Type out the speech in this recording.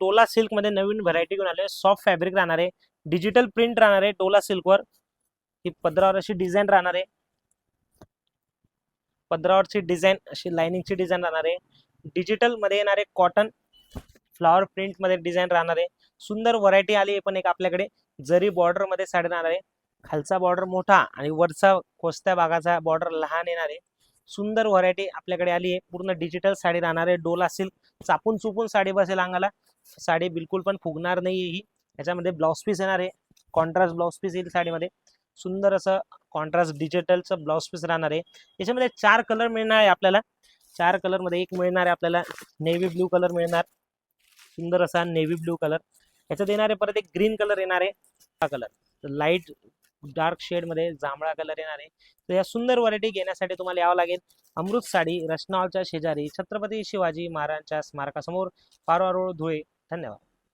Dola silk मध्ये नवीन variety घेऊन आले. सॉफ्ट फॅब्रिक राहणार आहे, डिजिटल प्रिंट राहणार आहे डोला सिल्कवर. ही पदरावर अशी डिझाईन राहणार आहे, पदरावरची डिझाईन अशी लाइनिंगची डिझाईन राहणार आहे. डिजिटल मध्ये येणार आहे, कॉटन फ्लॉवर प्रिंट मध्ये डिझाईन राहणार आहे. सुंदर व्हरायटी आली आहे पण एक आपल्याकडे. जरी बॉर्डर मध्ये साडी राहणार आहे, खालचा बॉर्डर मोठा आणि वरचा कोस्त्या भागाचा बॉर्डर लहान येणार आहे. सुंदर व्हरायटी आपल्याकडे आली आहे. पूर्ण डिजिटल साडी राहणार आहे, डोला सिल्क. चापून चुपून साडी बसेल अंगाला, साडी बिलकुल पण फुगणार नाही ही. याच्यामध्ये ब्लाउज पीस येणार आहे, कॉन्ट्रास्ट ब्लाउज पीस येईल साडीमध्ये. सुंदर असं कॉन्ट्रास्ट डिजिटलचं ब्लाउज पीस राहणार आहे. याच्यामध्ये 4 कलर मिळणार आहे आपल्याला. 4 कलर मध्ये एक मिळणार आहे आपल्याला नेव्ही ब्लू कलर मिळणार, सुंदर असा नेव्ही ब्लू कलर. याच्यात येणार आहे परत एक ग्रीन कलर येणार आहे, हा कलर लाईट डार्क शेड मध्ये जांभळा कलर येणार आहे. तर या सुंदर व्हरायटी घेण्यासाठी तुम्हाला यावं लागेल अमृत साडी, रचना हॉलच्या शेजारी, छत्रपती शिवाजी महाराजांच्या स्मारकासमोर, पारोळा रोड, धुळे. धन्यवाद.